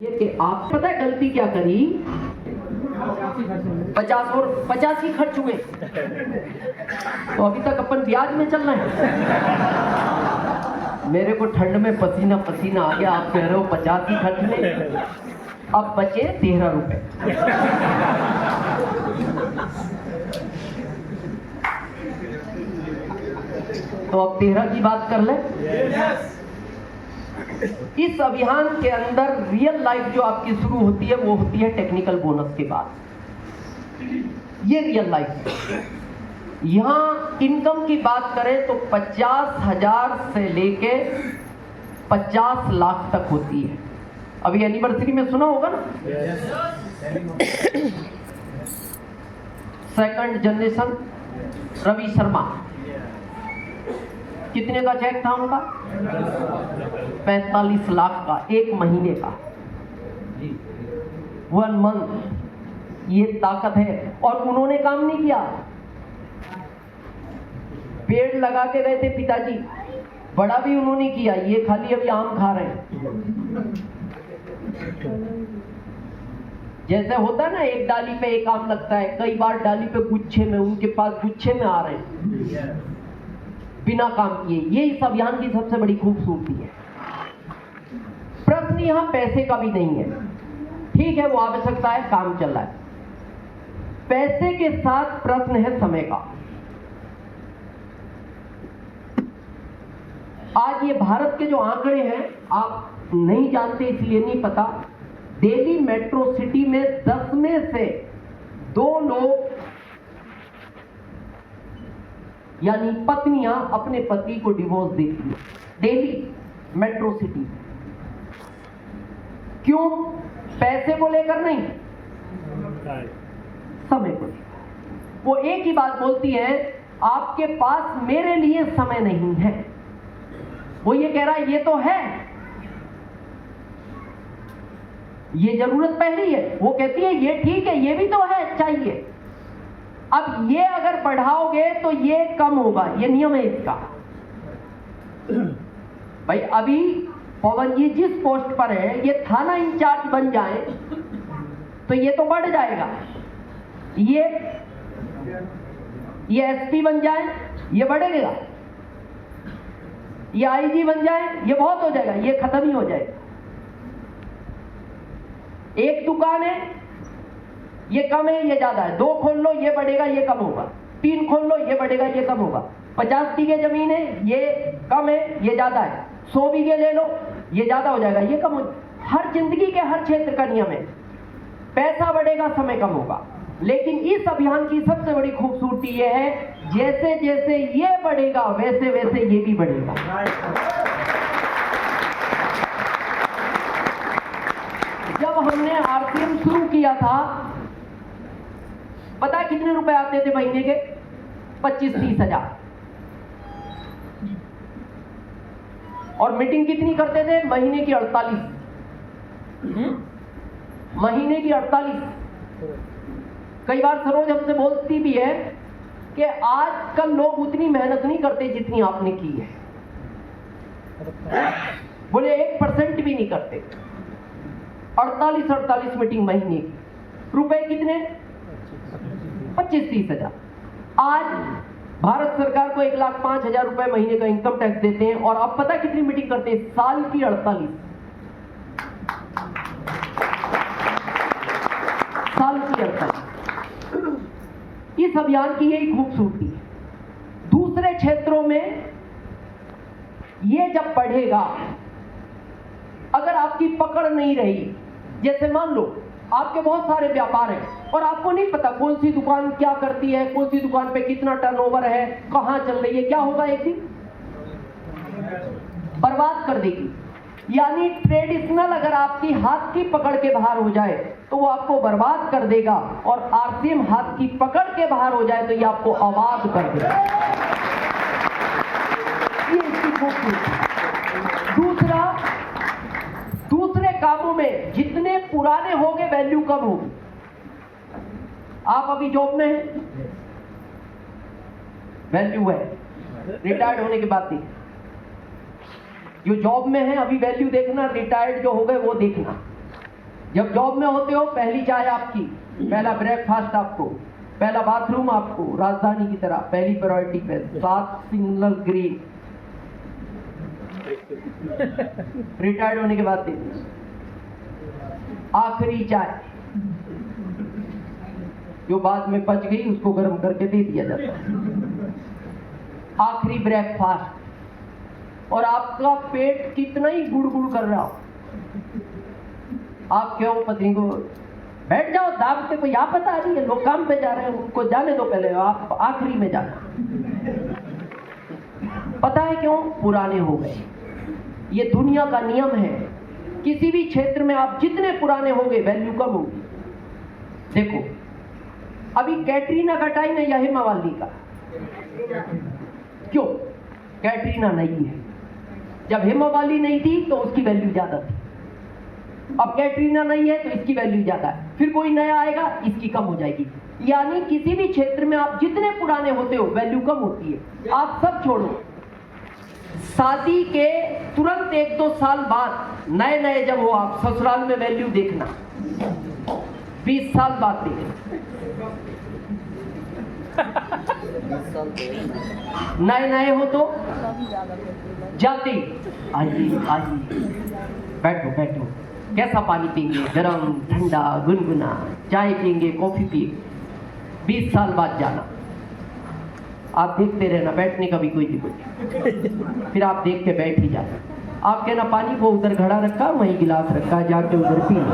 ये कि आप पता है गलती क्या करी, 50 और 50 ही खर्च हुए, तो अभी तक अपन ब्याज में चल रहे हैं। मेरे को ठंड में पसीना पसीना आ गया, आप कह रहे हो 50 ही खर्च ले, अब बचे 13 रुपए। तो अब 13 की बात कर ले। इस अभियान के अंदर रियल लाइफ जो आपकी शुरू होती है वो होती है टेक्निकल बोनस के बाद। ये रियल लाइफ है। यहां इनकम की बात करें तो 50,000 से लेके 50 लाख तक होती है। अभी एनिवर्सरी में सुना होगा ना, सेकंड जनरेशन रवि शर्मा, कितने का चेक था उनका? 45 लाख का, एक महीने का, 1 मंथ। ये ताकत है। और उन्होंने काम नहीं किया, पेड़ लगा के गए थे पिताजी, बड़ा भी उन्होंने किया, ये खाली अभी आम खा रहे हैं। जैसे होता है ना, एक डाली पे एक आम लगता है, कई बार डाली पे गुच्छे में, उनके पास गुच्छे में आ रहे हैं बिना काम किए। ये इस अभियान की सबसे बड़ी खूबसूरती है। प्रश्न यहां पैसे का भी नहीं है, ठीक है वो आवश्यकता है, काम चल रहा है। पैसे के साथ प्रश्न है समय का। आज ये भारत के जो आंकड़े हैं आप नहीं जानते, इसलिए नहीं पता। दिल्ली मेट्रो सिटी में 10 में से 2 लोग यानी पत्नियां अपने पति को डिवोर्स देती है, दिल्ली मेट्रो सिटी। क्यों? पैसे को लेकर नहीं, समय को लेकर। वो एक ही बात बोलती है, आपके पास मेरे लिए समय नहीं है। वो ये कह रहा है ये तो है, ये जरूरत पहली है। वो कहती है ये ठीक है, ये भी तो है, चाहिए। अब ये अगर बढ़ाओगे तो ये कम होगा, ये नियम है इसका। भाई अभी पवन जी जिस पोस्ट पर है, ये थाना इंचार्ज बन जाए तो ये तो बढ़ जाएगा। ये एसपी बन जाए, ये बढ़ेगा। ये आईजी बन जाए, ये बहुत हो जाएगा, ये खत्म ही हो जाएगा। एक दुकान है, ये कम है, ये ज्यादा है। 2 खोल लो, ये बढ़ेगा, ये कम होगा। 3 खोल लो, ये बढ़ेगा, ये कम होगा। 50 बीघे जमीन है, ये कम है, ये ज्यादा है। 100 बीघे ले लो, ये ज्यादा हो जाएगा, ये कम हो। हर जिंदगी के हर क्षेत्र का नियम है। पैसा बढ़ेगा, समय कम होगा। लेकिन इस अभियान की सबसे बड़ी खूबसूरती यह है, जैसे जैसे ये बढ़ेगा वैसे वैसे ये भी बढ़ेगा। जब हमने आरसीएम शुरू किया था, पता है कितने रुपए आते थे महीने के? 25-30 हजार। और मीटिंग कितनी करते थे? महीने की 48। महीने की 48। कई बार सरोज हमसे बोलती भी है कि आजकल लोग उतनी मेहनत नहीं करते जितनी आपने की है। बोले 1% भी नहीं करते। 48 मीटिंग महीने की, रुपए कितने? 25-30 हजार। आज भारत सरकार को 1,05,000 रुपए महीने का इनकम टैक्स देते हैं, और अब पता कितनी मीटिंग करते हैं? साल की 48। साल की 48। इस अभियान की यही खूबसूरती है। दूसरे क्षेत्रों में ये जब बढ़ेगा, अगर आपकी पकड़ नहीं रही, जैसे मान लो आपके बहुत सारे व्यापार हैं और आपको नहीं पता कौन सी दुकान क्या करती है, कौन सी दुकान पे कितना टर्नओवर है, कहां चल रही है, क्या होगा? एक दिन बर्बाद कर देगी। यानी ट्रेडिशनल अगर आपकी हाथ की पकड़ के बाहर हो जाए तो वो आपको बर्बाद कर देगा, और आरसीएम हाथ की पकड़ के बाहर हो जाए तो ये आपको आबाद कर देगा। ये इसकी खूबसूरती। दूसरे कामों में जितने पुराने होंगे वैल्यू कम होगी। आप अभी जॉब में हैं, वैल्यू है, रिटायर्ड होने के बाद नहीं। जो जॉब में है अभी वैल्यू देखना, रिटायर्ड जो हो गए वो देखना। जब जॉब में होते हो पहली चाय आपकी, पहला ब्रेकफास्ट आपको, पहला बाथरूम आपको, राजधानी की तरह पहली प्रायोरिटी पे 7 सिग्नल ग्रीन। रिटायर्ड होने के बाद देते आखिरी चाय जो बाद में बच गई उसको गर्म करके दे दिया जाता है। आखिरी ब्रेकफास्ट। और आपका पेट कितना ही गुड़गुड़ कर रहा हो, आप क्यों पत्नी को बैठ जाओ दाब के, कोई आपत आ रही है, लोग काम पे जा रहे हैं, उनको जाने दो, पहले आप आखिरी में जाना। पता है क्यों? पुराने हो गए। ये दुनिया का नियम है, किसी भी क्षेत्र में आप जितने पुराने होंगे वैल्यू कम होगी। देखो अभी कैटरीना का टाइम है या हेमा मालिनी का? क्यों? कैटरीना नहीं है, जब हेमा मालिनी नहीं थी तो उसकी वैल्यू ज्यादा थी, अब कैटरीना नहीं है तो इसकी वैल्यू ज्यादा है, फिर कोई नया आएगा इसकी कम हो जाएगी। यानी किसी भी क्षेत्र में आप जितने पुराने होते हो वैल्यू कम होती है। आप सब छोड़ो, शादी के तुरंत 1-2 साल बाद नए नए जब हो आप ससुराल में वैल्यू देखना, 20 साल बाद देखना। नए नए हो तो जाते आइए आइए बैठो बैठो, कैसा पानी पीएंगे, गरम ठंडा गुनगुना, चाय पिएंगे कॉफी पिएंगे। 20 साल बाद जाना, आप देखते रहना, बैठने का भी कोई दिक्कत, फिर आप देख के बैठ ही जाना। आप कहना पानी वो उधर घड़ा रखा, वहीं गिलास रखा, जाके उधर पी लो।